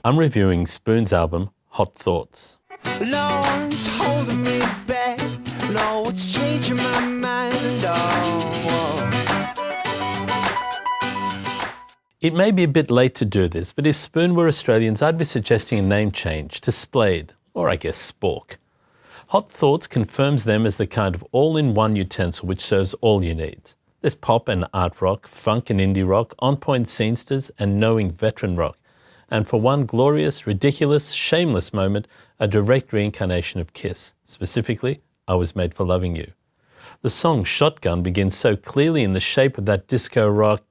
I'm reviewing Spoon's album, Hot Thoughts. No one's holding me back. No, it's changing my mind. It may be a bit late to do this, but if Spoon were Australians, I'd be suggesting a name change to Splayd, or I guess Spork. Hot Thoughts confirms them as the kind of all-in-one utensil which serves all your needs. There's pop and art rock, funk and indie rock, on-point scenesters and knowing veteran rock. And for one glorious, ridiculous, shameless moment, a direct reincarnation of Kiss, specifically, I Was Made for Loving You. The song Shotgun begins so clearly in the shape of that disco rock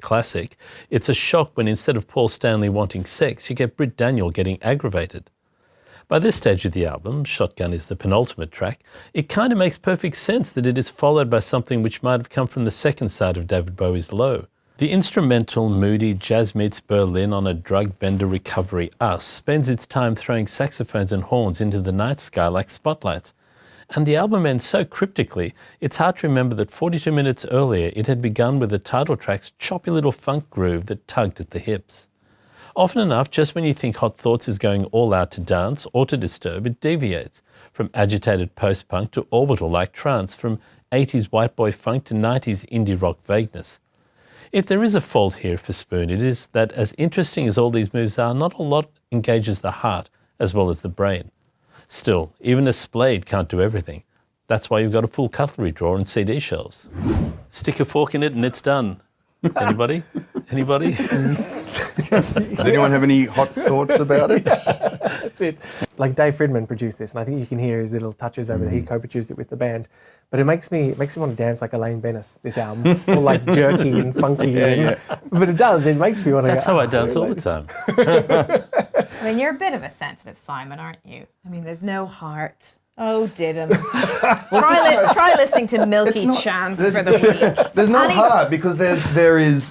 classic, it's a shock when instead of Paul Stanley wanting sex, you get Britt Daniel getting aggravated. By this stage of the album, Shotgun is the penultimate track, it kind of makes perfect sense that it is followed by something which might have come from the second side of David Bowie's Low. The instrumental, moody Jazz Meets Berlin on a drug bender recovery Us spends its time throwing saxophones and horns into the night sky like spotlights. And the album ends so cryptically, it's hard to remember that 42 minutes earlier it had begun with the title track's choppy little funk groove that tugged at the hips. Often enough, just when you think Hot Thoughts is going all out to dance or to disturb, it deviates from agitated post-punk to orbital-like trance, from 80s white boy funk to 90s indie rock vagueness. If there is a fault here for Spoon, it is that as interesting as all these moves are, not a lot engages the heart as well as the brain. Still, even a Splayd can't do everything. That's why you've got a full cutlery drawer and CD shelves. Stick a fork in it and it's done. Anybody? Anybody? Does anyone have any hot thoughts about it? That's it. Like Dave Fridman produced this, and I think you can hear his little touches over there. He co-produced it with the band. But it makes me want to dance like Elaine Bennis, this album. All like jerky and funky. But it does, it makes me want to That's how I dance all the time. I mean, you're a bit of a sensitive Simon, aren't you? I mean, there's no heart. Oh, Diddums. try listening to Milky Chance for the week. There's no heart because there's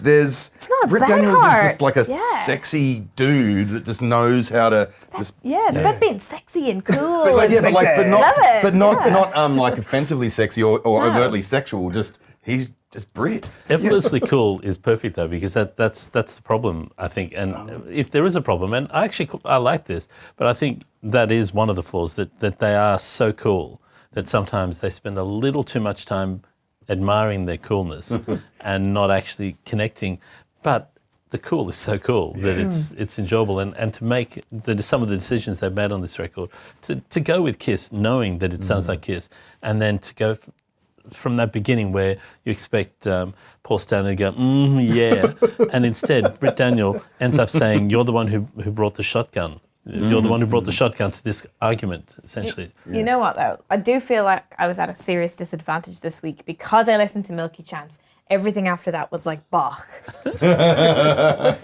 It's not Britt about Daniels heart. is just like a sexy dude that just knows how to it's about being sexy and cool. but not like offensively sexy or overtly sexual. Just he's just Brit. Effortlessly cool is perfect though, because that's the problem, I think. And if there is a problem, and I like this, but I think that is one of the flaws, that they are so cool that sometimes they spend a little too much time admiring their coolness and not actually connecting. But the cool is so cool that it's enjoyable, and to make some of the decisions they've made on this record, to go with Kiss, knowing that it sounds like Kiss, and then to go from that beginning where you expect Paul Stanley to go, yeah, and instead Britt Daniel ends up saying, you're the one who brought the shotgun. You're the one who brought the shotgun to this argument, essentially. You know what, though? I do feel like I was at a serious disadvantage this week because I listened to Milky Chance. Everything after that was like Bach. But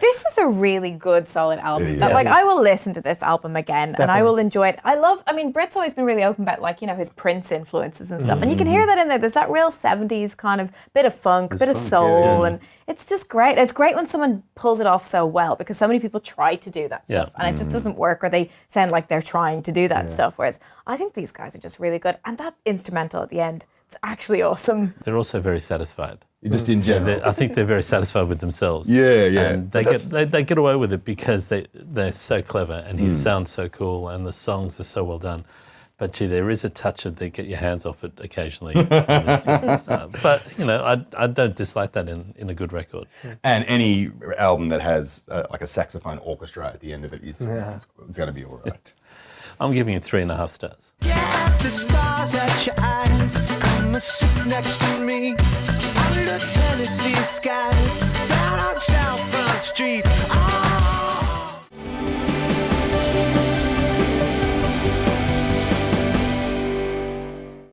this is a really good, solid album. I will listen to this album again. And I will enjoy it. I mean, Britt's always been really open about, like, you know, his Prince influences and stuff. And you can hear that in there. There's that real 70s kind of bit of funk, bit of soul. And it's just great. It's great when someone pulls it off so well, because so many people try to do that stuff and it just doesn't work, or they sound like they're trying to do that stuff. Whereas I think these guys are just really good. And that instrumental at the end, it's actually awesome. They're also very satisfied. Just in general. I think they're very satisfied with themselves. Yeah. And they get away with it because they're so clever, and he sounds so cool, and the songs are so well done. But gee, there is a touch of the get your hands off it occasionally. But you know, I don't dislike that in a good record. And any album that has like a saxophone orchestra at the end of it is it's going to be all right. I'm giving it 3.5 stars. Get the stars at your eyes. Come and sit next to me. Under Tennessee skies. Down on South Front Street. Oh.